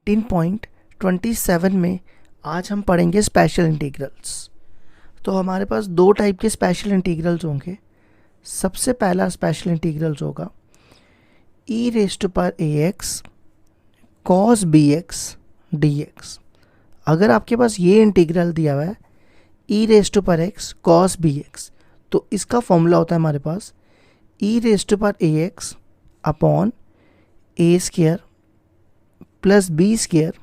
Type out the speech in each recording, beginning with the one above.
18.27 में आज हम पढ़ेंगे स्पेशल इंटीग्रल्स। तो हमारे पास दो टाइप के स्पेशल इंटीग्रल्स होंगे। सबसे पहला स्पेशल इंटीग्रल्स होगा e⁻ax cos bx dx। अगर आपके पास ये इंटीग्रल दिया हुआ है e⁻x cos bx, तो इसका फॉर्मूला होता है हमारे पास e⁻ax upon a square plus B square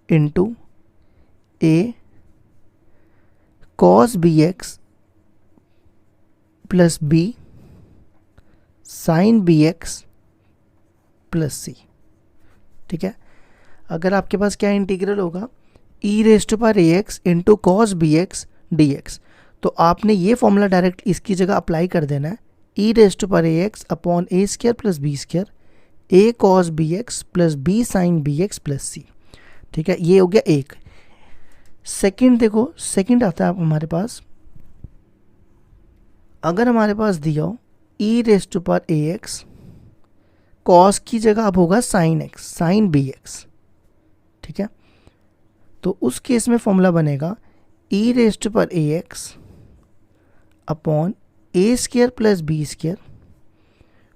into a cos bx plus b sin bx plus c। ठीक है, अगर आपके पास क्या इंटीग्रल होगा e⁻ax into cos bx dx, तो आपने ये फॉर्मूला डायरेक्ट इसकी जगह अप्लाई कर देना है e⁻ax upon a square plus b square a cos bx plus b sin bx plus c। ठीक है, ये हो गया एक। सेकंड देखो, सेकंड आता है हमारे पास, अगर हमारे पास दिया हो e⁻ax cos की जगह अब होगा sin x sin bx। ठीक है, तो उस केस में फॉर्मूला बनेगा e⁻ax upon a square plus b square,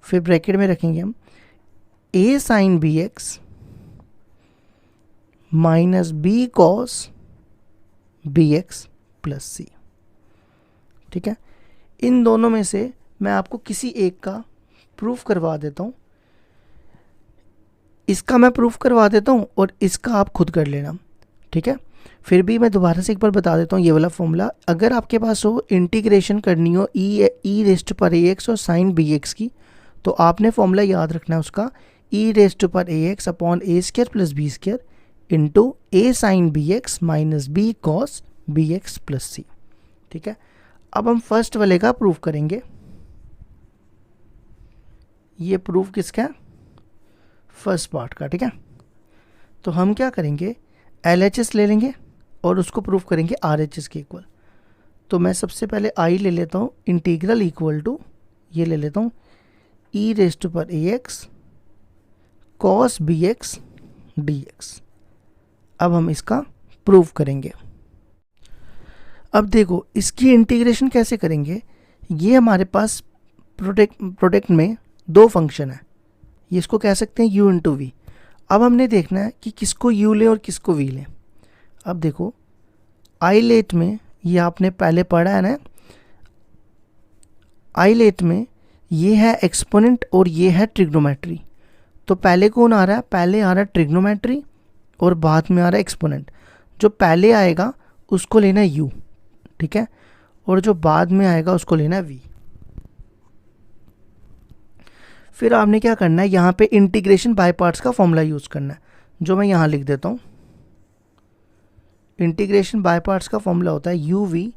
फिर ब्रैकेट में रखेंगे हम a sin bx minus b cos bx plus c। ठीक है, इन दोनों में से मैं आपको किसी एक का प्रूफ करवा देता हूँ। इसका मैं प्रूफ करवा देता हूँ और इसका आप खुद कर लेना। ठीक है, फिर भी मैं दोबारा से एक बार बता देता हूँ ये वाला फॉर्मूला। अगर आपके पास हो इंटीग्रेशन करनी हो e⁻ax और sin bx की, तो आपने फॉर्मूला याद रखना है उसका e⁻ax upon a square plus b square into a sin bx minus b cos bx plus c। ठीक है, अब हम फर्स्ट वाले का प्रूफ करेंगे। ये प्रूफ किसका है? फर्स्ट पार्ट का। ठीक है, तो हम क्या करेंगे, LHS ले लेंगे और उसको प्रूफ करेंगे RHS के इक्वल। तो मैं सबसे पहले I ले लेता हूँ, इंटीग्रल इक्वल टू ये ले लेता हूँ e⁻ax cos bx dx। अब हम इसका प्रूफ करेंगे। अब देखो इसकी इंटीग्रेशन कैसे करेंगे। ये हमारे पास प्रोडक्ट में दो फंक्शन है, ये इसको कह सकते हैं u इंटू वी। अब हमने देखना है कि किसको u लें और किसको v लें। अब देखो आइलेट में, ये आपने पहले पढ़ा है ना, आइलेट में ये है एक्सपोनेंट और ये है ट्रिग्नोमेट्री। तो पहले कौन आ रहा है? पहले आ रहा है ट्रिग्नोमेट्री और बाद में आ रहा है एक्सपोनेंट। जो पहले आएगा उसको लेना है u, ठीक है, और जो बाद में आएगा उसको लेना है v। फिर आपने क्या करना है, यहाँ पे इंटीग्रेशन बाय पार्ट्स का फॉर्मूला यूज़ करना है, जो मैं यहाँ लिख देता हूँ। इंटीग्रेशन बाय पार्ट्स का फॉर्मूला होता है uv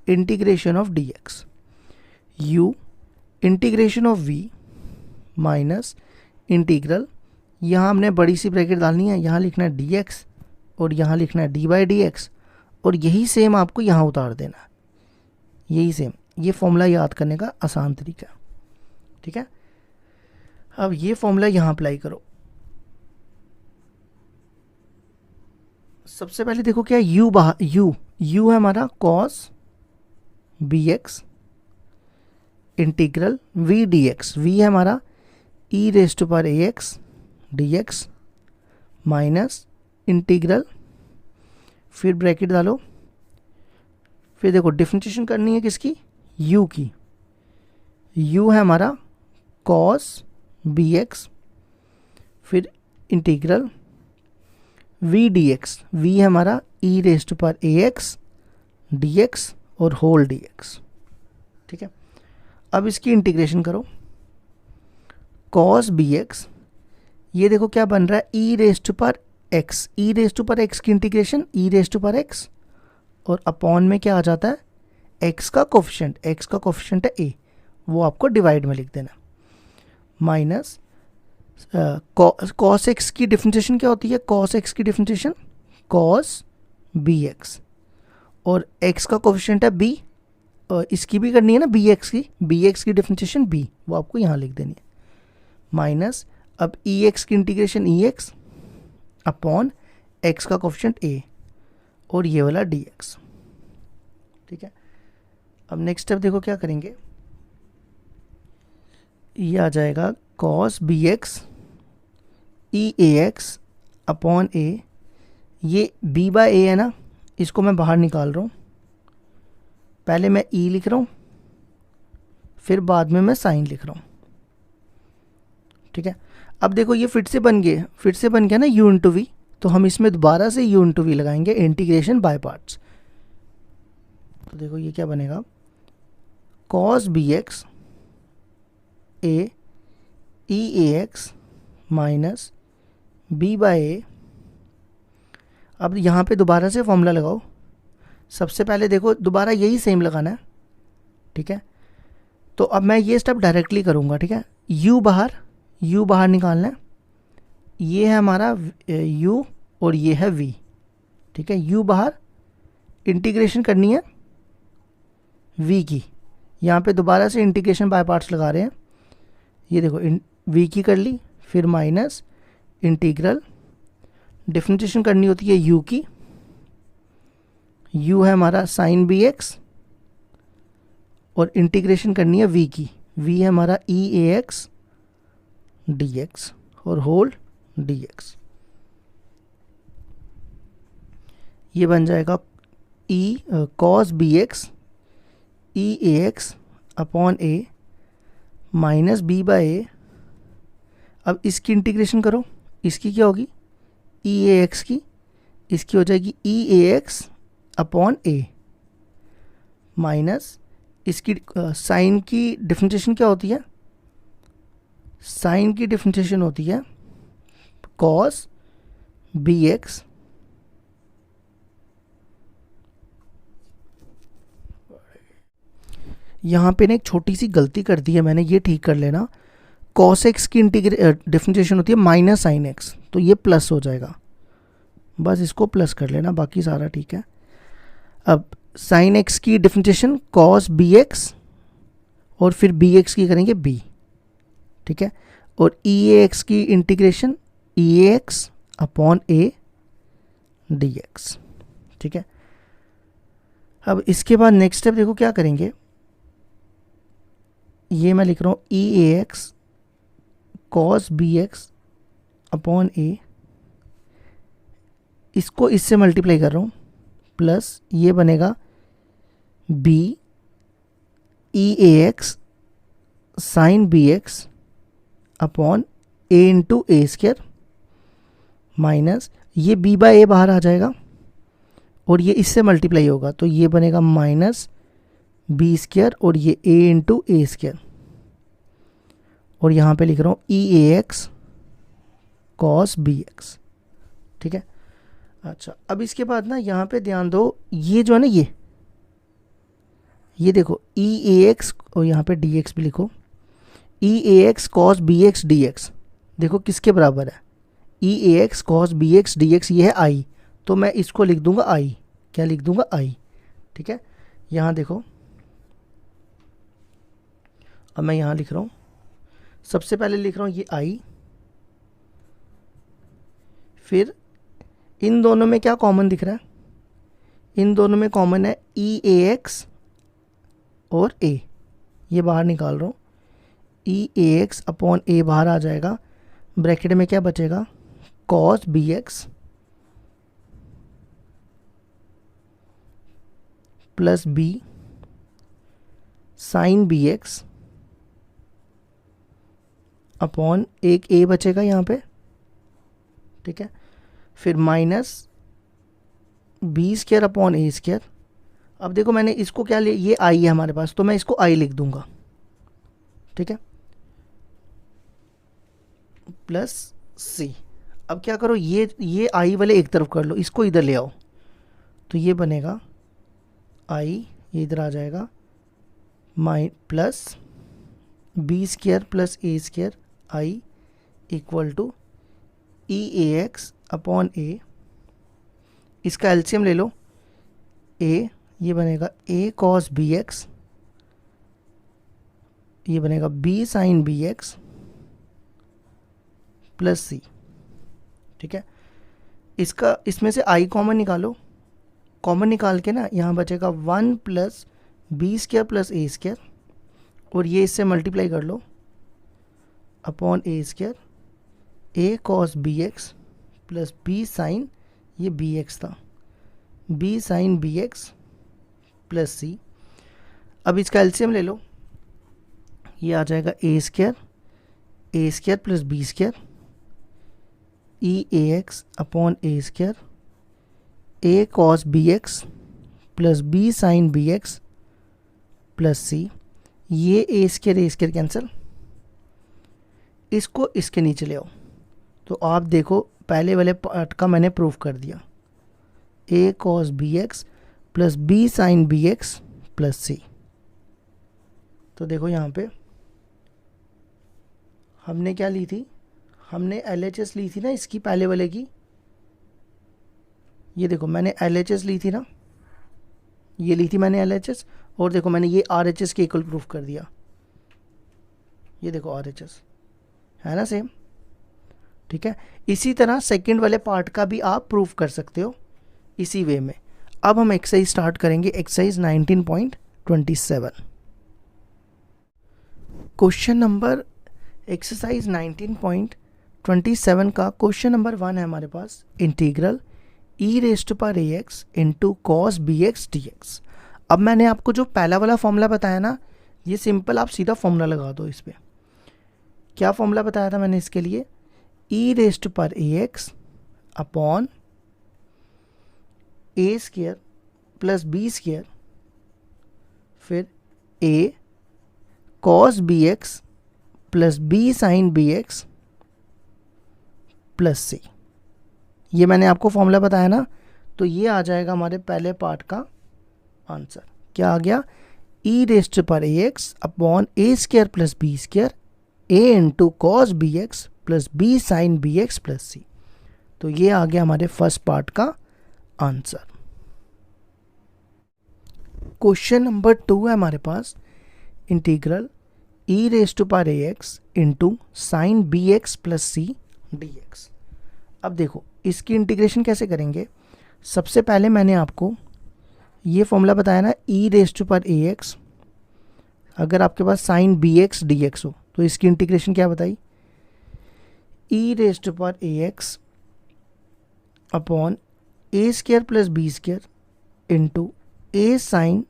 integration of dx, u integration of v minus integral, यहाँ हमने बड़ी सी ब्रैकेट डालनी है, यहाँ लिखना है dx और यहाँ लिखना है d/dx, और यही सेम आपको यहाँ उतार देना है, यही सेम। ये फॉर्मूला याद करने का आसान तरीका। ठीक है, अब ये फॉर्मूला यहाँ अप्लाई करो। सबसे पहले देखो क्या u है हमारा cos bx integral v dx, v है हमारा e⁻ax dx माइनस इंटीग्रल, फिर ब्रैकेट डालो, फिर देखो डिफरेंशिएशन करनी है किसकी, u की। u है हमारा cos bx, फिर इंटीग्रल v dx, v है हमारा e⁻ax dx और होल dx। ठीक है, अब इसकी इंटीग्रेशन करो। cos bx, ये देखो क्या बन रहा है e⁻x, e⁻x की इंटीग्रेशन e⁻x, और अपॉन में क्या आ जाता है x का कोफिशिएंट है a, वो आपको डिवाइड में लिख देना, माइनस cos x की डिफरेंशिएशन क्या होती है, cos x की डिफरेंशिएशन cos bx, और x का कोफिशिएंट है b, इसकी भी करनी है ना bx की डिफरेंशिएशन b, वो आपको यहाँ लिख देनी है, माइनस अब ex की इंटीग्रेशन ex अपॉन एक्स का कोफिशिएंट ए और ये वाला डी एक्स। ठीक है, अब नेक्स्ट स्टेप देखो क्या करेंगे, ये आ जाएगा कॉस बी एक्स ई ए एक्स अपॉन ए, ये b बाय ए है ना, इसको मैं बाहर निकाल रहा हूँ, पहले मैं e लिख रहा हूँ फिर बाद में मैं साइन लिख रहा हूँ। ठीक है, अब देखो ये फिर से बन गया ना u इंटू वी, तो हम इसमें दोबारा से u इंटू वी लगाएंगे, इंटीग्रेशन बाय पार्ट्स। तो देखो ये क्या बनेगा, कॉस बी एक्स ए ई ए एक्स माइनस बी बाय ए। अब यहाँ पे दोबारा से फॉर्मूला लगाओ, सबसे पहले देखो दोबारा यही सेम लगाना है। ठीक है, तो अब मैं ये स्टेप डायरेक्टली करूँगा। ठीक है, u बाहर निकालना है, ये है हमारा u और ये है v। ठीक है, u बाहर, इंटीग्रेशन करनी है v की, यहाँ पे दोबारा से इंटीग्रेशन बाय पार्ट्स लगा रहे हैं। ये देखो v की कर ली, फिर माइनस इंटीग्रल, डिफरेंशिएशन करनी होती है u की, u है हमारा साइन बी एक्स और इंटीग्रेशन करनी है v की, v है हमारा ई ए एक्स डी एक्स और होल डी एक्स। ये बन जाएगा ई कॉस बी एक्स ई ए एक्स अपॉन ए माइनस बी बाय ए। अब इसकी इंटीग्रेशन करो, इसकी क्या होगी ई ए एक्स की, इसकी हो जाएगी ई ए एक्स अपॉन ए माइनस इसकी साइन की डिफरेंशिएशन क्या होती है, साइन की डिफरेंशिएशन होती है कॉस बी एक्स यहाँ पे ना एक छोटी सी गलती कर दी है मैंने, ये ठीक कर लेना। कॉस एक्स की डिफरेंशिएशन होती है माइनस साइन एक्स, तो ये प्लस हो जाएगा, बस इसको प्लस कर लेना, बाकी सारा ठीक है। अब साइन एक्स की डिफरेंशिएशन कॉस बी एक्स और फिर बी एक्स की करेंगे बी। ठीक है, और ई ए एक्स की integration E A x upon A D x. ठीक है, अब इसके बाद नेक्स्ट स्टेप देखो क्या करेंगे, ये मैं लिख रहा हूँ e A x cos B x upon a, इसको इससे मल्टीप्लाई कर रहा हूँ, प्लस ये बनेगा b e A x sine B x upon a into a square minus ये b बाय ए बाहर आ जाएगा और ये इससे मल्टीप्लाई होगा, तो ये बनेगा माइनस बी स्क्र और ये a इंटू ए स्क्र, और यहाँ पे लिख रहा हूँ ई ए एक्स कॉस बी एक्स। ठीक है, अच्छा अब इसके बाद ना यहाँ पे ध्यान दो, ये जो है ना ये देखो ई ए एक्स और यहाँ पे डी एक्स भी लिखो, ई ए x cos B x D x, देखो किसके बराबर है, ई ए x cos B x D x, ये है आई, तो मैं इसको लिख दूंगा आई, क्या लिख दूंगा आई। ठीक है, यहाँ देखो अब मैं यहाँ लिख रहा हूँ, सबसे पहले लिख रहा हूँ ये आई, फिर इन दोनों में क्या कॉमन दिख रहा है, इन दोनों में कॉमन है ई ए एक्स और ए, ये बाहर निकाल रहा हूँ, ई ए एक्स अपॉन ए बाहर आ जाएगा, ब्रैकेट में क्या बचेगा cos B x plus B sine B x upon एक ए बचेगा यहाँ पे। ठीक है, फिर minus b square upon a square. अब देखो मैंने इसको क्या लिया, ये आई है हमारे पास, तो मैं इसको आई लिख दूंगा। ठीक है, प्लस सी। अब क्या करो, ये आई वाले एक तरफ कर लो, इसको इधर ले आओ, तो ये बनेगा आई, ये इधर आ जाएगा माइ plus b square plus a square I equal to e A x upon a, इसका एलसीएम ले लो ए, ये बनेगा ए कॉस बी एक्स, ये बनेगा b sine B x plus सी। ठीक है, इसका इसमें से आई कॉमन निकालो, कॉमन निकाल के ना यहाँ बचेगा 1 plus B square plus A square, और ये इससे मल्टीप्लाई कर लो upon A square, A cos B x plus B sine, ये बी एक्स था, B sine B x plus C. अब इसका एलसीएम ले लो, ये आ जाएगा A square plus B square E A x upon A square, A cos B x plus B sine B x plus C. ये A square cancel, इसको इसके नीचे ले आओ, तो आप देखो पहले वाले पार्ट का मैंने प्रूफ कर दिया, A cos B x plus B sine B x plus C. तो देखो यहाँ पे हमने क्या ली थी, हमने LHS ली थी ना इसकी पहले वाले की, ये देखो मैंने LHS ली थी ना, ये ली थी मैंने LHS, और देखो मैंने ये RHS के इक्वल प्रूफ कर दिया, ये देखो RHS है ना सेम, ठीक है। इसी तरह सेकंड वाले पार्ट का भी आप प्रूफ कर सकते हो इसी वे में। अब हम एक्सरसाइज स्टार्ट करेंगे, एक्सरसाइज 19.27। क्वेश्चन नंबर एक्सरसाइज 19.27 का क्वेश्चन नंबर 1 है हमारे पास, इंटीग्रल ई रेस्ट पर A X into cos B x D X. अब मैंने आपको जो पहला वाला फॉर्मूला बताया ना, ये सिंपल आप सीधा फॉर्मूला लगा दो इस पर। क्या फॉर्मूला बताया था मैंने इसके लिए, ई रेस्ट पर A x upon A square plus B square, फिर A cos B x plus B sine B x plus C. ये मैंने आपको फॉर्मूला बताया ना, तो ये आ जाएगा हमारे पहले पार्ट का आंसर। क्या आ गया, ई रेस्ट पर A x upon A square plus B square, A into cos B x plus B sine B x plus C. तो ये आ गया हमारे फर्स्ट पार्ट का आंसर। क्वेश्चन नंबर 2 है हमारे पास, इंटीग्रल ई रेस्ट पर A X into sine B x plus C D X. अब देखो इसकी इंटीग्रेशन कैसे करेंगे। सबसे पहले मैंने आपको ये फॉर्मूला बताया ना, ई रेस्ट पर ए एक्स, अगर आपके पास sine B x D X हो तो इसकी इंटीग्रेशन क्या बताई, ई रेस्ट पर A x upon A square plus B square into A sine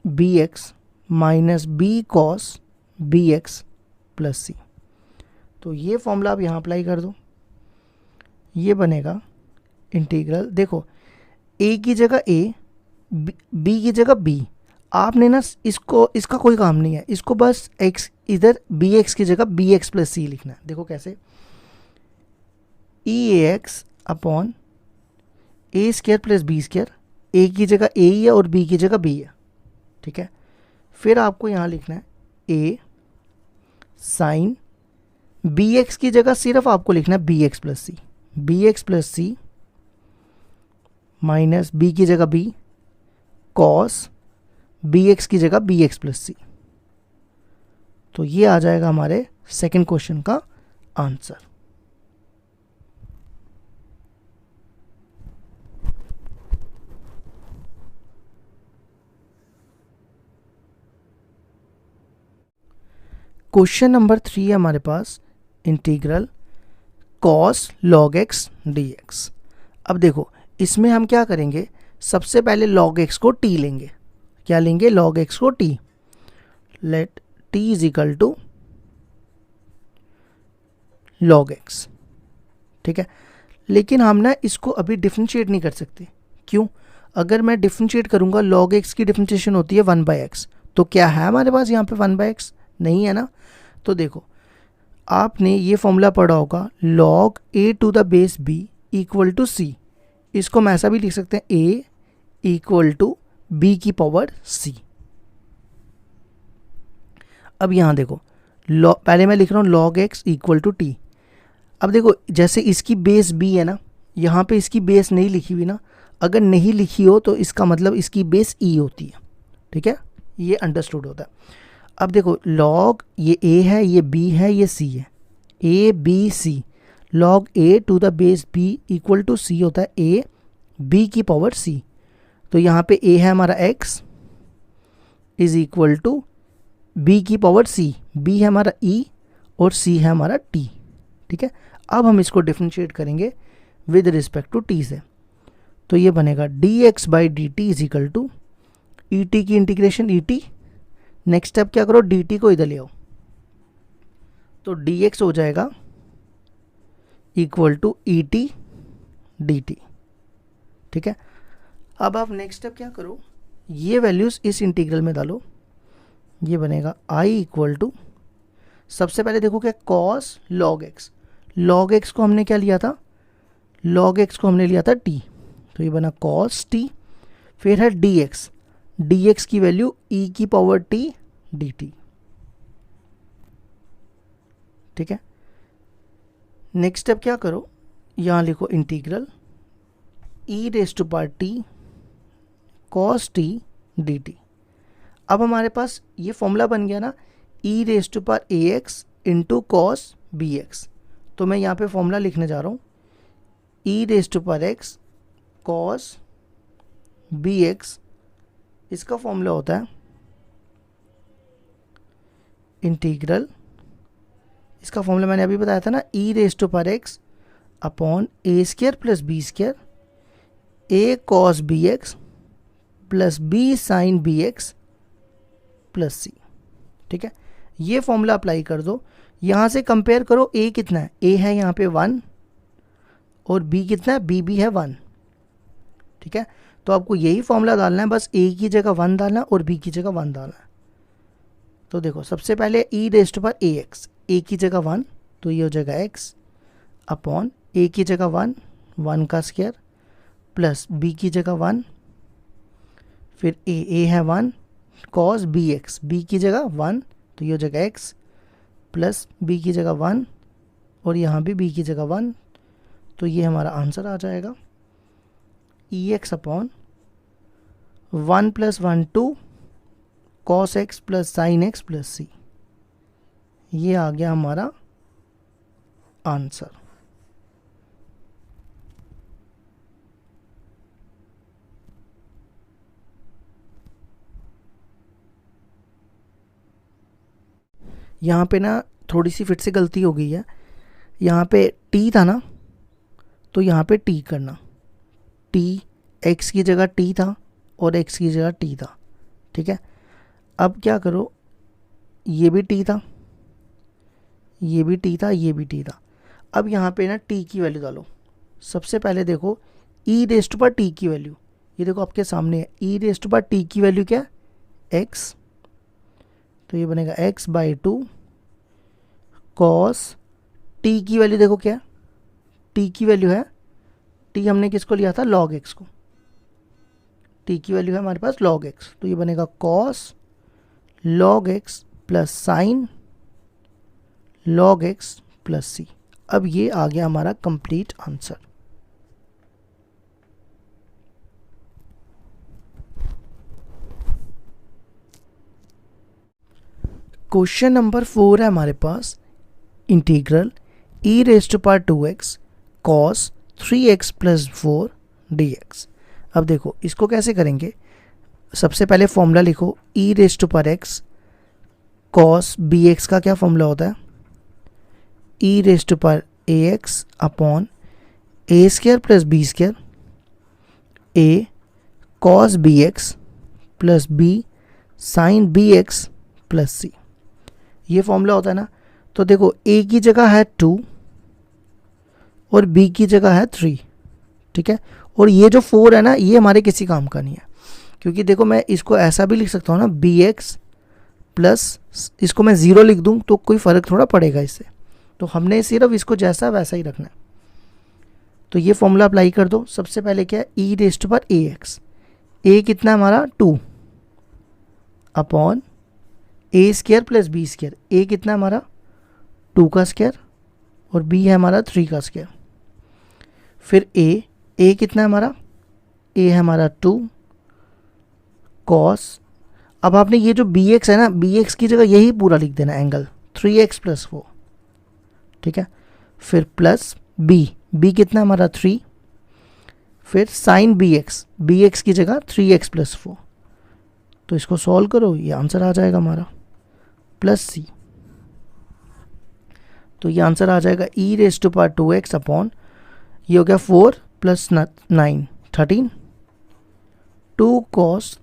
B X minus B cos B x plus C. तो ये फॉर्मूला आप यहाँ अप्लाई कर दो, ये बनेगा इंटीग्रल, देखो ए की जगह ए, बी की जगह बी, आपने ना इसको, इसका कोई काम नहीं है, इसको बस एक्स इधर बी एक्स की जगह बी एक्स प्लस सी लिखना है। देखो कैसे, ई ए एक्स अपॉन ए स्क्वायर प्लस बी स्क्वायर, ए की जगह ए ही है और बी की जगह बी है, ठीक है। फिर आपको यहाँ लिखना है ए साइन बी एक्स की जगह सिर्फ आपको लिखना है बी एक्स प्लस सी माइनस बी की जगह बी, कॉस बी एक्स की जगह बी एक्स प्लस सी। तो ये आ जाएगा हमारे सेकंड क्वेश्चन का आंसर। क्वेश्चन नंबर 3 है हमारे पास, integral cos log X D X. अब देखो इसमें हम क्या करेंगे, सबसे पहले लॉग एक्स को टी लेंगे। क्या लेंगे, लॉग एक्स को t. Let t is equal to log x, ठीक है। लेकिन हम ना इसको अभी डिफ्रेंशिएट नहीं कर सकते, क्यों, अगर मैं डिफ्रेंशिएट करूंगा, लॉग एक्स की डिफ्रेंशिएशन होती है 1/x, तो क्या है हमारे पास यहाँ पे 1/x, नहीं है ना। तो देखो आपने ये फॉर्मूला पढ़ा होगा, log a to the base b equal to C. इसको हम ऐसा भी लिख सकते हैं, a इक्वल टू b की पावर c। अब यहाँ देखो पहले मैं लिख रहा हूँ log x equal to T. अब देखो जैसे इसकी बेस b है ना, यहाँ पे इसकी बेस नहीं लिखी हुई ना, अगर नहीं लिखी हो तो इसका मतलब इसकी बेस e होती है, ठीक है, ये अंडरस्टूड होता है। अब देखो लॉग ये a है, ये b है, ये c है, a b c, log a to the base b equal to c होता है a b की पावर c। तो यहाँ पे a है हमारा x is equal to b की पावर c, b है हमारा e और c है हमारा t। ठीक है, अब हम इसको डिफ्रेंशिएट करेंगे विद रिस्पेक्ट टू t से। तो ये बनेगा dx by D T is equal to E T की integration E T. Next step क्या करो, dt को इधर ले आओ, तो dx हो जाएगा equal to E t d t. ठीक है, अब आप नेक्स्ट स्टेप क्या करो, ये वैल्यूज़ इस इंटीग्रल में डालो। ये बनेगा i इक्वल टू, सबसे पहले देखो क्या, cos log x। log x को हमने क्या लिया था, log x को हमने लिया था t, तो ये बना cos t। फिर है dx, dx की वैल्यू e की पावर t dt। ठीक है, नेक्स्ट स्टेप क्या करो, यहाँ लिखो integral e raise to power t cos t dt। अब हमारे पास ये फॉर्मूला बन गया ना, e raise to power ax into cos bx। तो मैं यहाँ पे फॉर्मूला लिखने जा रहा हूँ, e raise to power x cos bx, इसका फॉर्मूला होता है इंटीग्रल, इसका फॉर्मूला मैंने अभी बताया था ना, e raise to power x upon A square plus B square a cos bx plus b sin bx plus c। ठीक है, ये फॉर्मूला अप्लाई कर दो, यहाँ से कंपेयर करो a कितना है, a है यहाँ पे 1 और b कितना है, b भी है 1। ठीक है, तो आपको यही फॉर्मूला डालना है, बस a की जगह 1 डालना और b की जगह 1 डालना है। तो देखो सबसे पहले e raise to power ax, a की जगह 1 तो ये हो जाएगा x अपॉन a की जगह 1 1 का स्क्वायर प्लस b की जगह 1, फिर a है 1 cos bx, b की जगह 1 तो ये हो जाएगा x प्लस b की जगह 1 और यहाँ भी b की जगह 1, तो ये हमारा आंसर आ जाएगा ex upon 1 plus 1 2 cos x plus sin x plus c। ये आ गया हमारा आंसर। यहाँ पे ना थोड़ी सी फिर से गलती हो गई है, यहाँ पे t था ना, तो यहाँ पे t करना, t x की जगह t था और x की जगह t था। ठीक है, अब क्या करो, ये भी t था, ये भी t था, ये भी t था। अब यहाँ पे ना t की वैल्यू डालो। सबसे पहले देखो e raise to power t की वैल्यू, ये देखो आपके सामने है, e raise to power t की वैल्यू क्या है, x, तो ये बनेगा x बाई 2 cos t की वैल्यू देखो क्या है, t की वैल्यू है, t हमने किसको लिया था, log x को, t की वैल्यू है हमारे पास log x, तो ये बनेगा cos log x plus sign log x plus c। अब ये आ गया हमारा कंप्लीट आंसर। क्वेश्चन नंबर 4 है हमारे पास, integral e raise to power 2x cos 3x plus 4 dx। अब देखो इसको कैसे करेंगे, सबसे पहले फॉर्मूला लिखो, e raise to power x cos bx का क्या फॉर्मूला होता है, e raise to power ax upon A square plus B square a cos bx plus b sin bx plus c, ये फॉर्मूला होता है ना। तो देखो a की जगह है 2 और b की जगह है 3। ठीक है, और ये जो 4 है ना, ये हमारे किसी काम का नहीं है, क्योंकि देखो मैं इसको ऐसा भी लिख सकता हूँ ना, bx प्लस इसको मैं 0 लिख दूँ तो कोई फ़र्क थोड़ा पड़ेगा इससे, तो हमने सिर्फ इसको जैसा वैसा ही रखना है। तो ये फॉर्मूला अप्लाई कर दो। सबसे पहले क्या है, e raise to power ax, a कितना हमारा 2 upon A square plus B square, a कितना हमारा 2 का स्क्वायर और b है हमारा 3 का स्क्वायर, फिर a कितना है हमारा, a है हमारा 2 cos, अब आपने ये जो bx है ना, bx की जगह यही पूरा लिख देना एंगल 3x प्लस 4। ठीक है, फिर प्लस बी कितना हमारा 3, फिर साइन बी एक्स की जगह 3x+4, तो इसको सॉल्व करो, ये आंसर आ जाएगा हमारा प्लस सी। तो ये आंसर आ जाएगा e⁻²x अपॉन, ये हो गया 4 + 9 13, 2 cos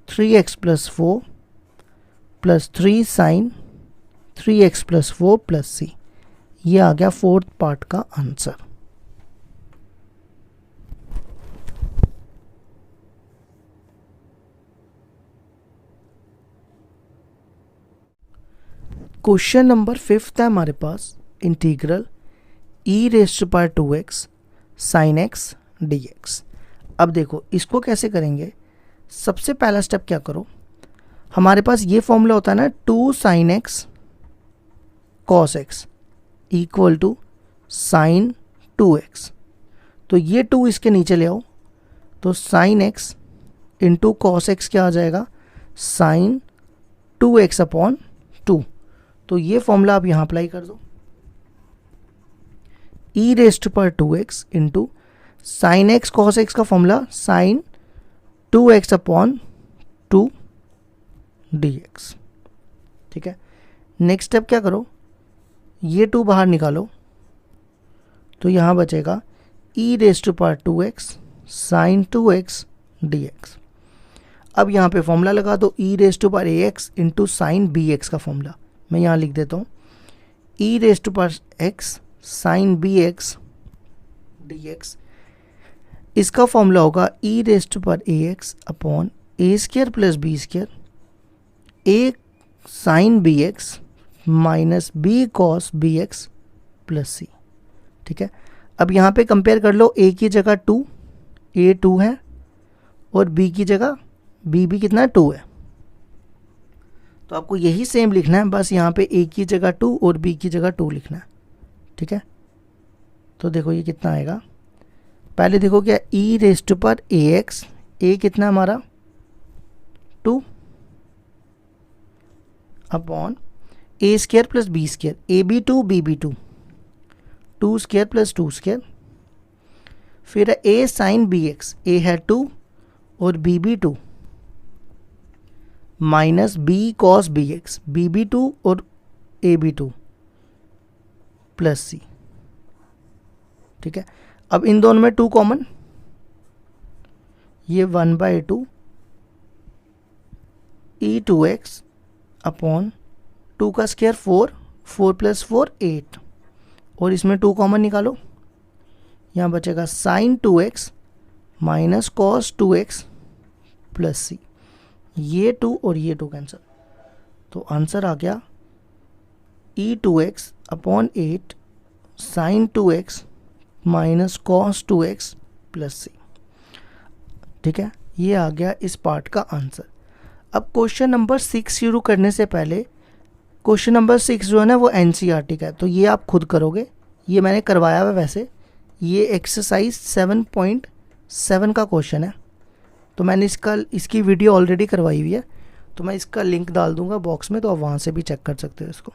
3x+4 plus 3 sine 3x+4 plus C. ये आ गया फोर्थ पार्ट का आंसर। क्वेश्चन नंबर 5 है हमारे पास, integral e⁻²x sin x dx। अब देखो इसको कैसे करेंगे। सबसे पहला स्टेप क्या करो, हमारे पास ये फॉर्मूला होता है ना 2 sin x cos x equal to sine 2x। तो ये 2 इसके नीचे ले आओ, तो sine x into cos x क्या आ जाएगा, साइन 2x अपॉन 2। तो ये फॉर्मूला आप यहाँ अप्लाई कर दो, e⁻² into sine X cos X का formula sine 2x upon 2 dx। ठीक है, नेक्स्ट स्टेप क्या करो, ये 2 बाहर निकालो, तो यहाँ बचेगा e⁻² साइन 2x dx। अब यहाँ पे फॉर्मूला लगा दो e⁻x इंटू साइन bx का फॉर्मूला, मैं यहाँ लिख देता हूँ e⁻x साइन bx dx। इसका फॉर्मूला होगा e⁻ax upon a² plus b², a sine bx minus b cos bx plus सी। ठीक है, अब यहाँ पे कंपेयर कर लो, a की जगह 2, a 2 है, और b की जगह b भी कितना 2 है, तो आपको यही सेम लिखना है, बस यहाँ पे a की जगह 2 और b की जगह 2 लिखना है। ठीक है, तो देखो ये कितना आएगा, पहले देखो क्या e⁻ax, a कितना हमारा 2 upon a² plus b², a भी 2 b भी 2, 2² प्लस 2², फिर a साइन bx, a है 2 और b भी 2, minus b cos bx, b भी 2 और a भी 2 प्लस सी। ठीक है, अब इन दोनों में 2 कॉमन, ये 1/2 e2x अपॉन 2 का स्क्वायर 4, 4 + 4 8, और इसमें 2 कॉमन निकालो, यहाँ बचेगा sine 2x minus cos 2x plus C. ये 2 और ये 2 कैंसिल, तो आंसर आ गया e2x upon 8 sine 2x minus cos 2x plus सी। ठीक है, ये आ गया इस पार्ट का आंसर। अब क्वेश्चन नंबर 6 शुरू करने से पहले, क्वेश्चन नंबर 6 जो है ना वो एनसीईआरटी का है, तो ये आप खुद करोगे, ये मैंने करवाया हुआ वैसे, ये एक्सरसाइज 7.7 का क्वेश्चन है, तो मैंने इसकी वीडियो ऑलरेडी करवाई हुई है, तो मैं इसका लिंक डाल दूंगा बॉक्स में, तो आप वहाँ से भी चेक कर सकते हो इसको।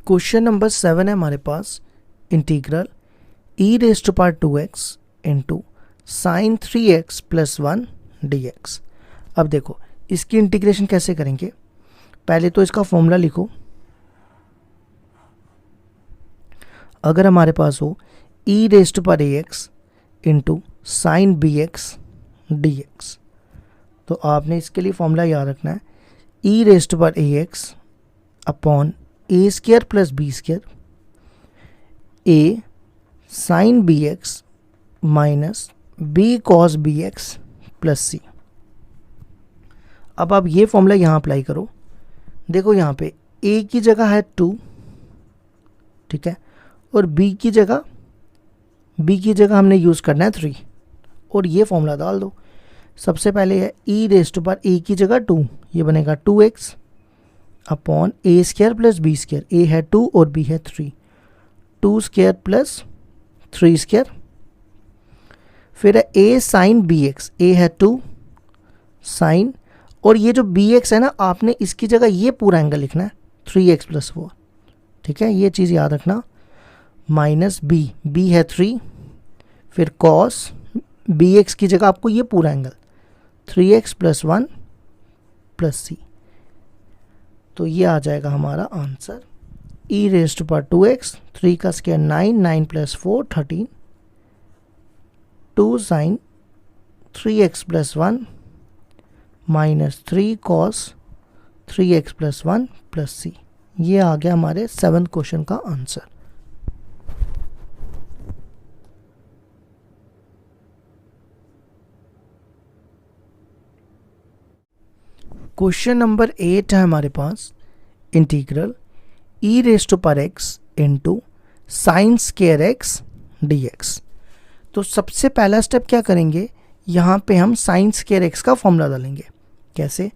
क्वेश्चन नंबर 7 है हमारे पास, integral e⁻² into sine 3x + 1 dx। अब देखो इसकी इंटीग्रेशन कैसे करेंगे, पहले तो इसका फॉर्मूला लिखो। अगर हमारे पास हो e⁻ax into sine bx dx, तो आपने इसके लिए फॉर्मूला याद रखना है e⁻ax upon a² plus b², a sine bx minus b cos bx plus C. अब आप ये फॉर्मूला यहाँ अप्लाई करो, देखो यहाँ पे a की जगह है 2, ठीक है, और b की जगह हमने यूज़ करना है 3, और ये फॉर्मूला डाल दो। सबसे पहले है e⁻a की जगह 2, ये बनेगा 2x upon a² plus b², a है 2 और b है 3, 2² प्लस 3², फिर है a साइन bx, a है 2 साइन, और ये जो बी एक्स है ना, आपने इसकी जगह ये पूरा एंगल लिखना है 3x+4, ठीक है, ये चीज़ याद रखना। माइनस बी है 3, फिर कॉस बी एक्स की जगह आपको ये पूरा एंगल 3x+1 प्लस सी। तो ये आ जाएगा हमारा आंसर e⁻²x, 3 का square 9, 9 + 4 13, 2 sin 3x+1 minus 3 cos 3x+1 plus C. ये आ गया हमारे 7th क्वेश्चन का आंसर। क्वेश्चन नंबर 8 है हमारे पास, integral e⁻x into sine square x dx। तो सबसे पहला स्टेप क्या करेंगे, यहाँ पे हम साइन स्क्वायर x का फॉर्मूला डालेंगे। कैसे,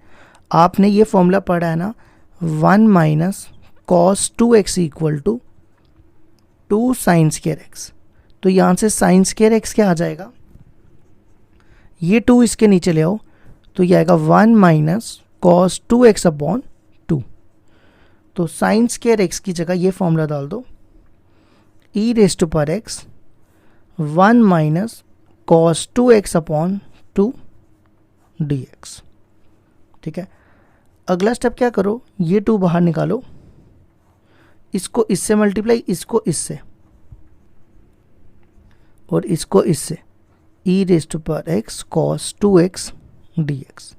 आपने ये फॉर्मूला पढ़ा है ना, 1 - cos 2x = 2 sign square x। तो यहाँ से साइन स्क्वायर x क्या आ जाएगा, ये 2 इसके नीचे ले आओ, तो ये आएगा 1 - cos 2x/2। तो साइन स्क्वायर x की जगह ये फॉर्मूला डाल दो, e⁻x 1 - cos 2x/2 dx। ठीक है, अगला स्टेप क्या करो, ये 2 बाहर निकालो, इसको इससे मल्टीप्लाई, इसको इससे और इसको इससे, e⁻x cos 2x dx।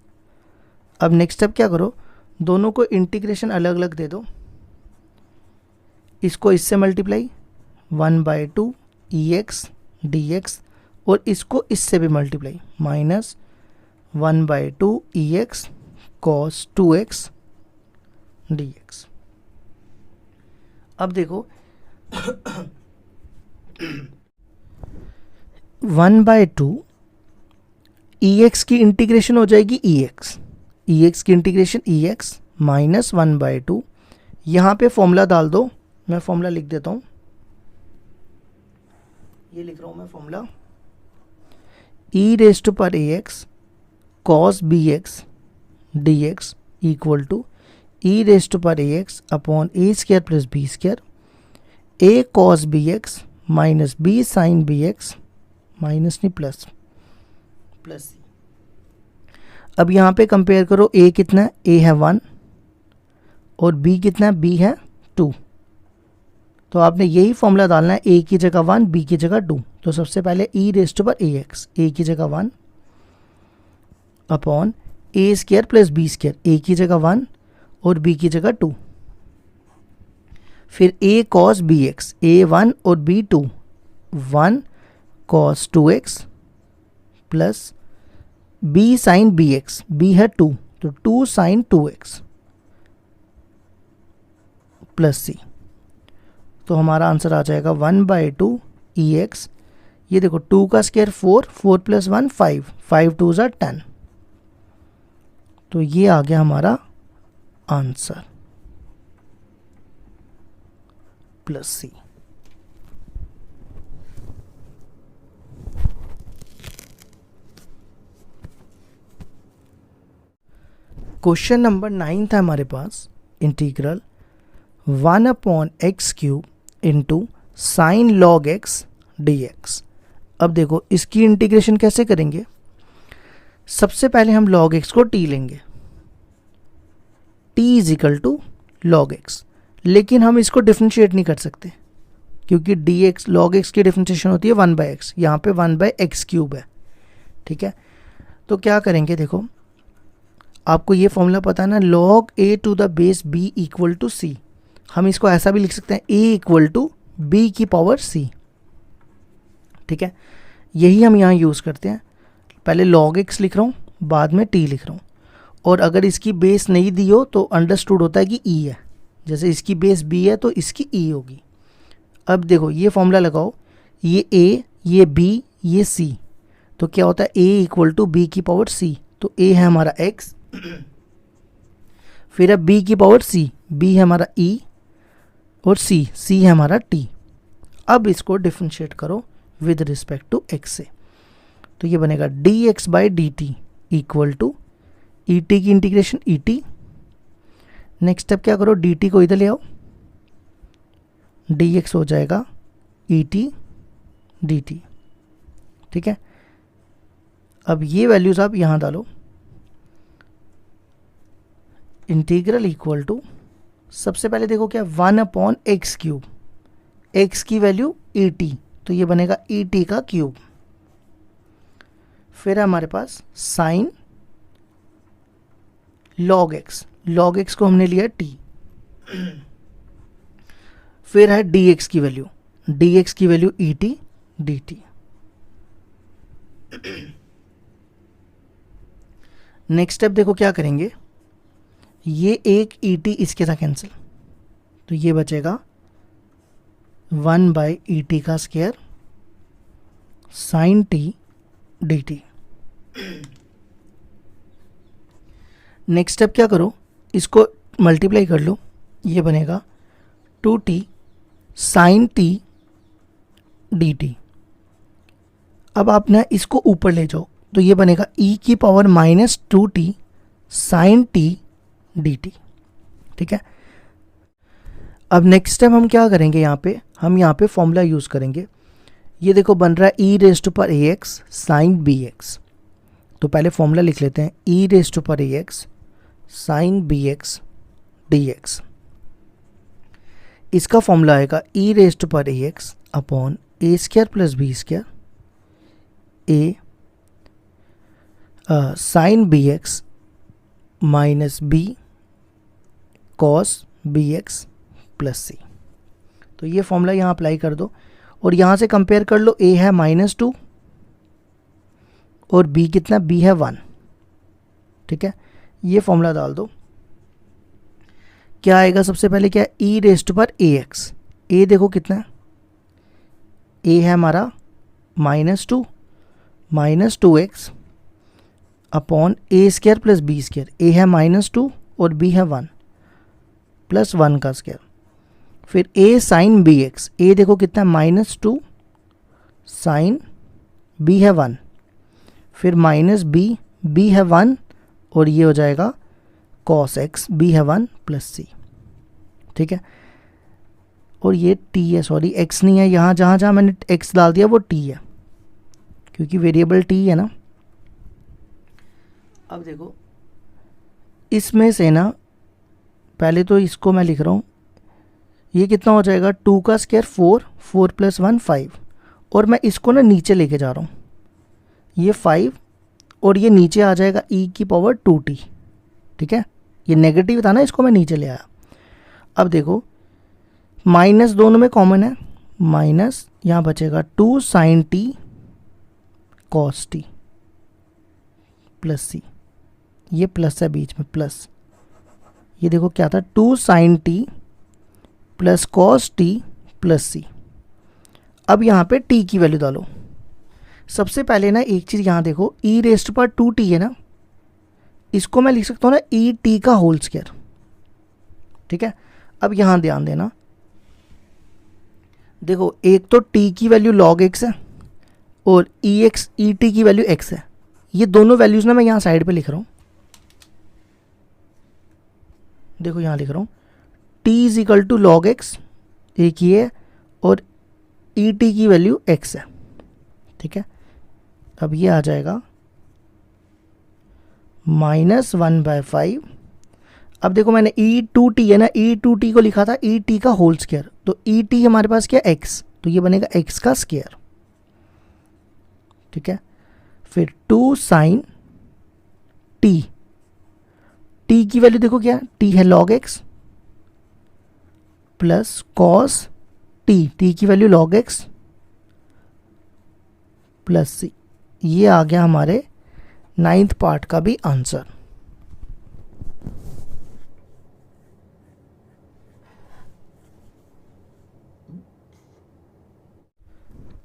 अब नेक्स्ट स्टेप क्या करो, दोनों को इंटीग्रेशन अलग अलग दे दो, इसको इससे मल्टीप्लाई 1/2 ex dx और इसको इससे भी multiply -1/2 ex cos 2x dx। अब देखो 1/2 ex की इंटीग्रेशन हो जाएगी ex की इंटीग्रेशन ex -1/2। यहाँ पे फॉर्मूला डाल दो, मैं फॉर्मूला लिख देता हूँ, ये लिख रहा हूँ मैं formula, e⁻x cos bx dx = e⁻x upon a² + b², a cos bx minus b sin bx minus नहीं प्लस सी। अब यहाँ पे कंपेयर करो, a कितना है, a है 1 और b कितना है, b है 2। तो आपने यही फॉर्मूला डालना है, a की जगह 1, b की जगह 2। तो सबसे पहले e⁻ax, a की जगह 1 अपॉन a² + b², a की जगह 1 और b की जगह 2। फिर a cos bx, a 1 और b 2, 1 cos 2x plus b sin bx, b है 2 तो 2 sin 2x प्लस सी। तो हमारा आंसर आ जाएगा 1/2 ex। ये देखो 2 का स्क्वायर 4, 4 + 1 5, 5 2 = 10। तो ये आ गया हमारा answer plus C. Question number 9 था हमारे पास, integral 1/x³ into sine log x dx। अब देखो इसकी इंटीग्रेशन कैसे करेंगे, सबसे पहले हम log x को t लेंगे, t = log x, लेकिन हम इसको डिफ्रेंशिएट नहीं कर सकते क्योंकि dx log x की डिफ्रेंशिएशन होती है 1/x, यहाँ पे 1/x³ है। ठीक है, तो क्या करेंगे, देखो आपको ये फॉर्मूला पता है ना, log a⁻b = c। हम इसको ऐसा भी लिख सकते हैं, a = b⁻c। ठीक है, यही हम यहाँ यूज़ करते हैं, पहले log x लिख रहा हूँ, बाद में t लिख रहा हूँ। और अगर इसकी बेस नहीं दी हो तो अंडरस्टूड होता है कि e है, जैसे इसकी बेस b है तो इसकी e होगी। अब देखो ये फॉर्मूला लगाओ, ये a, ये b, ये c, तो क्या होता है, a = b⁻c। तो a है हमारा x, फिर अब b⁻c, b है हमारा e और c है हमारा t। अब इसको डिफ्रेंशिएट करो विद रिस्पेक्ट टू x से, तो ये बनेगा dx/dt = ई टी की integration E T. Next step क्या करो, डी टी को इधर ले आओ, डी एक्स हो जाएगा ई टी डी टी। ठीक है, अब ये वैल्यूज आप यहाँ डालो, इंटीग्रल इक्वल टू, सबसे पहले देखो क्या 1/x³, x की वैल्यू ई टी, तो ये बनेगा ई टी का क्यूब। फिर है हमारे पास साइन log x को हमने लिया t। फिर है dx की वैल्यू ई t d T. Next step देखो क्या करेंगे, ये एक ई टी इसके साथ कैंसिल, तो ये बचेगा 1/et का square sine t d T. Next step क्या करो, इसको मल्टीप्लाई कर लो, ये बनेगा 2t sine t d T. अब आप ना इसको ऊपर ले जाओ, तो ये बनेगा e की power -2t sine t d t. ठीक है, अब नेक्स्ट स्टेप हम क्या करेंगे, हम यहाँ पे फॉर्मूला यूज़ करेंगे। ये देखो बन रहा है e⁻⁴ax साइन bx, तो पहले फॉर्मूला लिख लेते हैं, e⁻⁴ax साइन bx dx। इसका फॉर्मूला आएगा e⁻⁴ upon a² + b² a sine bx minus b cos bx + c। तो ये फॉर्मूला यहाँ अप्लाई कर दो और यहाँ से कंपेयर कर लो, a है -2 और b कितना, b है 1। ठीक है, ये फॉर्मूला डाल दो, क्या आएगा, सबसे पहले क्या है e⁻⁴ax, a देखो कितना है, a है हमारा -2x upon a² + b², a है -2 और b है 1 + 1 का स्क्वायर। फिर a साइन bx, a देखो कितना है -2 साइन, b है 1, फिर -b है 1 और ये हो जाएगा cos x, b है 1 + c। ठीक है, और ये t है, सॉरी x नहीं है, यहाँ जहाँ मैंने x डाल दिया वो t है, क्योंकि वेरिएबल t है ना। अब देखो इसमें से ना, पहले तो इसको मैं लिख रहा हूँ, ये कितना हो जाएगा, 2 का स्क्वायर 4 + 1 5, और मैं इसको ना नीचे लेके जा रहा हूँ, ये 5 और ये नीचे आ जाएगा e⁻2t। ठीक है, ये नेगेटिव था ना, इसको मैं नीचे ले आया। अब देखो माइनस दोनों में कॉमन है, माइनस यहाँ बचेगा 2 sine t cos t + c, ये प्लस है बीच में प्लस, ये देखो क्या था 2 sine t + cos t + c। अब यहाँ पे t की वैल्यू डालो। सबसे पहले ना एक चीज़ यहाँ देखो, e⁻2t है ना, इसको मैं लिख सकता हूँ ना e t का होल स्क्वायर। ठीक है, अब यहाँ ध्यान देना, देखो एक तो t की वैल्यू log x है और e t की वैल्यू x है, ये दोनों वैल्यूज़ ना मैं यहाँ साइड पे लिख रहा हूँ। देखो यहाँ लिख रहा हूँ t = log x, एक ही है, और e t की वैल्यू x है। ठीक है, अब ये आ जाएगा -1/5। अब देखो मैंने e2t है ना, e2t को लिखा था e t का होल स्क्वायर, तो e t हमारे पास क्या x, तो ये बनेगा x का स्क्वायर। ठीक है, फिर 2 साइन t, t की वैल्यू देखो क्या, t है log x plus cos t की वैल्यू log x + c। ये आ गया हमारे 9th पार्ट का भी आंसर।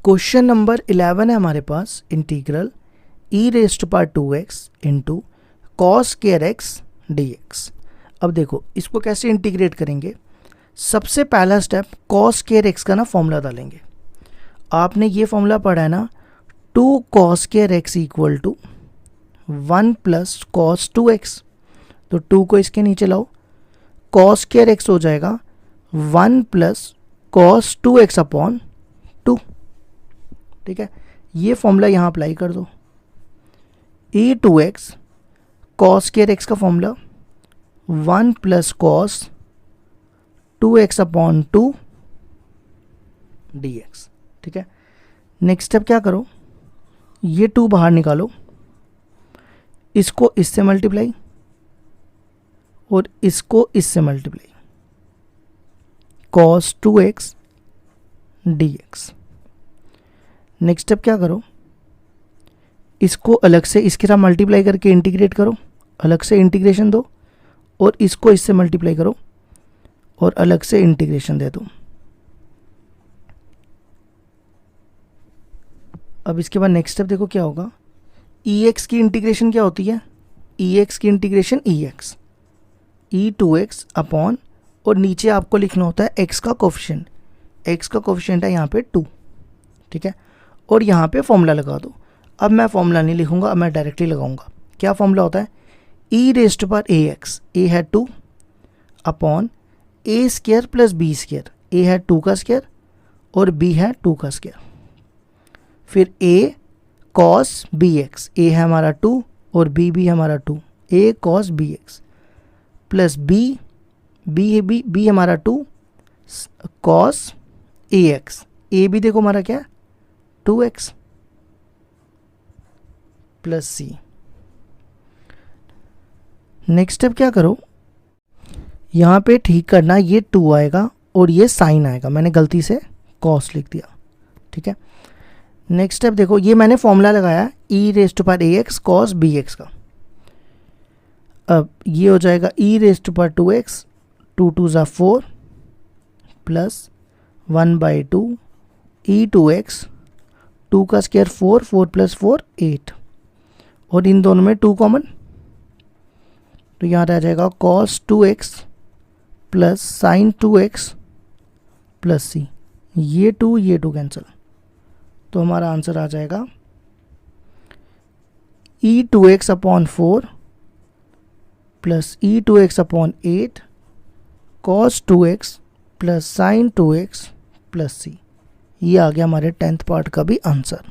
क्वेश्चन नंबर 11 है हमारे पास, इंटीग्रल e⁻2x इंटू cos x dx। अब देखो इसको कैसे इंटीग्रेट करेंगे। सबसे पहला स्टेप cos x का ना फॉर्मूला डालेंगे। आपने ये फॉर्मूला पढ़ा है ना, 2 cos x = 1 plus cos 2x, तो 2 को इसके नीचे लाओ, कॉस स्क्वायर x हो जाएगा 1 प्लस कॉस 2x अपॉन 2। ठीक है, ये फॉर्मूला यहाँ अप्लाई कर दो। e2x कॉस स्क्वायर x का formula 1 plus cos 2x upon 2 dx। ठीक है, नेक्स्ट स्टेप क्या करो, ये 2 बाहर निकालो, इसको इससे मल्टीप्लाई और इसको इससे multiply, cos 2x dx। Next step क्या करो, इसको अलग से इसके साथ मल्टीप्लाई करके इंटीग्रेट करो, अलग से इंटीग्रेशन दो, और इसको इससे मल्टीप्लाई करो और अलग से इंटीग्रेशन दे दो। अब इसके बाद नेक्स्ट स्टेप देखो क्या होगा, ex की इंटीग्रेशन क्या होती है, ex की इंटीग्रेशन ex, e2x अपॉन, और नीचे आपको लिखना होता है x का कोफिशिएंट, x का कोफिशिएंट है यहाँ पे 2। ठीक है, और यहाँ पे फॉर्मूला लगा दो। अब मैं फॉर्मूला नहीं लिखूंगा, अब मैं डायरेक्टली लगाऊंगा। क्या फॉर्मूला होता है, e raise to power ax, a है 2 upon a square plus b square, a है 2 का स्क्वायर और b है 2 का स्क्वायर, फिर a cos bx, a है हमारा 2 और b भी हमारा 2, a cos bx plus b हमारा 2 cos ax, a भी देखो हमारा क्या है 2x plus c। Next step क्या करो, यहाँ पे ठीक करना, ये 2 आएगा और ये साइन आएगा, मैंने गलती से cos लिख दिया। ठीक है, नेक्स्ट स्टेप देखो, ये मैंने फॉर्मूला लगाया e raise to power ax cos bx का। अब ये हो जाएगा e raise to power 2x, 2 2 ज़ा 4 प्लस 1/2 e2x, 2 का स्क्वायर 4, 4 प्लस 4 8, और इन दोनों में 2 कॉमन, तो यहाँ रह जाएगा cos 2x plus sign 2x plus c, ये 2 कैंसिल, तो हमारा आंसर आ जाएगा e2x upon 4 plus e2x upon 8 cos 2x plus sign 2x plus c। ये आ गया हमारे 10th पार्ट का भी आंसर।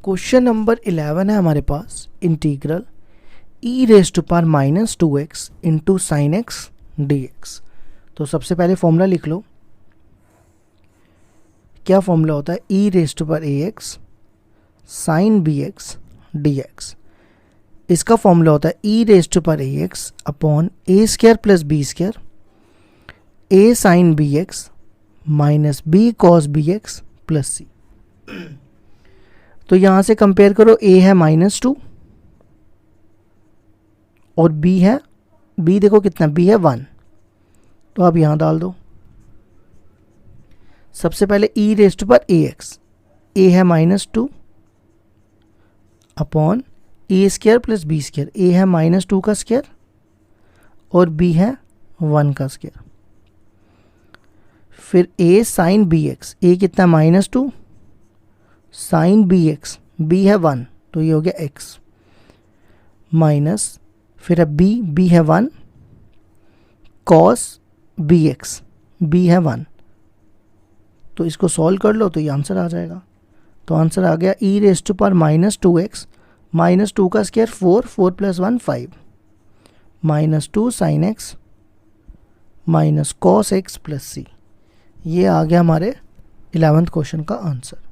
क्वेश्चन नंबर 11 है हमारे पास, integral e raise to power minus 2x into sine X dx। तो सबसे पहले फॉर्मूला लिख लो, क्या फॉर्मूला होता है, e raise to power ax sine bx dx। इसका फॉर्मूला होता है e raise to power ax upon a square plus b square, a sine bx minus b cos bx plus c। तो यहाँ से कंपेयर करो, a है -2 और b है, b देखो कितना, b है 1, तो आप यहाँ डाल दो। सबसे पहले e raise to power ax, a है -2 upon a square plus b square, a है -2 का स्क्वायर और b है 1 का स्क्वायर, फिर a साइन bx, a कितना -2 साइन bx, b है 1, तो ये हो गया x माइनस, फिर अब b है 1 cos bx, b है 1, तो इसको सॉल्व कर लो तो ये आंसर आ जाएगा। तो आंसर आ गया e raise to power -2x, -2 का square 4, 4 plus 1 5, -2 sine x minus cos x plus c। ये आ गया हमारे 11th क्वेश्चन का आंसर।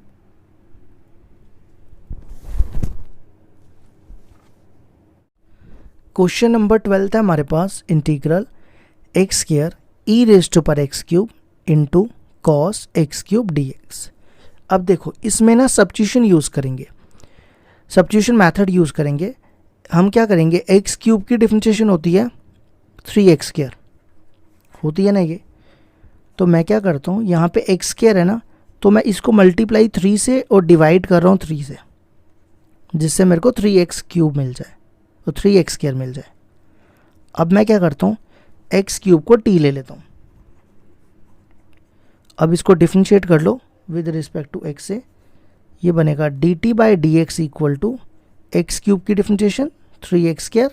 क्वेश्चन नंबर 12 है हमारे पास, integral X square E raise to power X cube into cos X cube dx। अब देखो इसमें ना सब्स्टिट्यूशन यूज़ करेंगे, सब्स्टिट्यूशन मेथड यूज़ करेंगे। हम क्या करेंगे, एक्स क्यूब की डिफरेंशिएशन होती है 3x स्क्वायर होती है ना ये, तो मैं क्या करता हूँ यहाँ पे एक्स स्क्वायर है ना, तो मैं इसको मल्टीप्लाई 3 से और डिवाइड कर रहा हूँ 3 से, जिससे मेरे को 3x क्यूब मिल जाए, तो 3x स्क्वायर मिल जाए। अब मैं क्या करता हूँ, एक्स क्यूब को t ले लेता हूँ, अब इसको डिफ्रेंशिएट कर लो विद रिस्पेक्ट टू एक्स से, ये बनेगा d t by d x equal to x cube की डिफ्रेंशिएशन 3x²।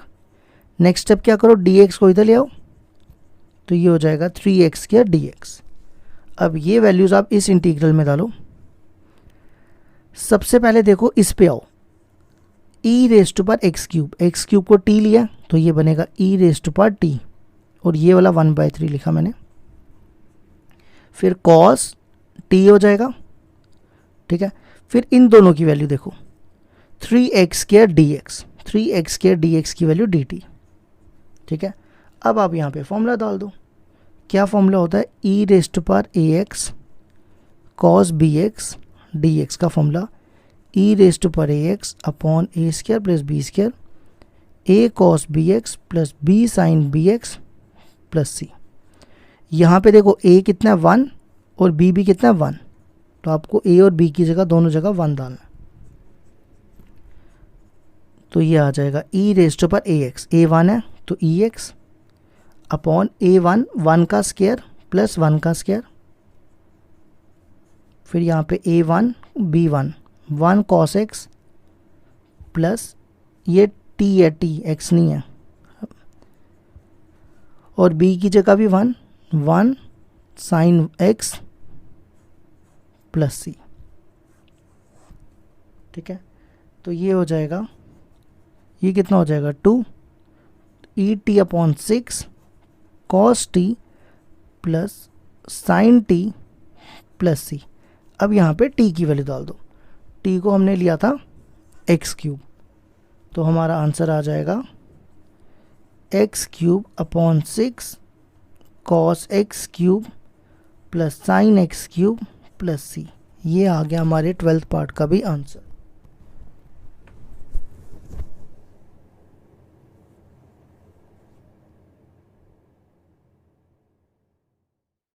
नेक्स्ट स्टेप क्या करो, डी एक्स को इधर ले आओ, तो ये हो जाएगा 3x² dx। अब ये वैल्यूज़ आप इस इंटीग्रल में डालो। सबसे पहले देखो इस पे आओ, E raise to power X cube को टी लिया तो ये बनेगा E raise to power T, और ये वाला 1/3 लिखा मैंने, फिर कॉस टी हो जाएगा, ठीक है। फिर इन दोनों की वैल्यू देखो 3x² dx की वैल्यू dt, ठीक है। अब आप यहाँ पे फॉर्मूला डाल दो। क्या फॉर्मूला होता है, E raise to power ax cos bx dx का formula E raise to power ax upon a² plus b² a cos bx plus b sin bx plus c। यहाँ पे देखो a कितना है 1 और b भी कितना है 1, तो आपको a और b की जगह दोनों जगह 1 डालना है। तो ये आ जाएगा E raise to power ax, a 1 है तो ex अपॉन a1 1 का स्क्वायर प्लस 1 का स्क्वायर, फिर यहाँ पे a1 b1 1 cos x plus ये t है, t x नहीं है, और b की जगह भी 1 sin x प्लस c, ठीक है। तो ये हो जाएगा, ये कितना हो जाएगा 2 E T upon 6 cos t plus sin t plus c। अब यहाँ पे t की वैल्यू डाल दो, t को हमने लिया था x³, तो हमारा आंसर आ जाएगा x³ upon 6 cos x³ plus sin x³ plus c। ये आ गया हमारे 12th पार्ट का भी आंसर।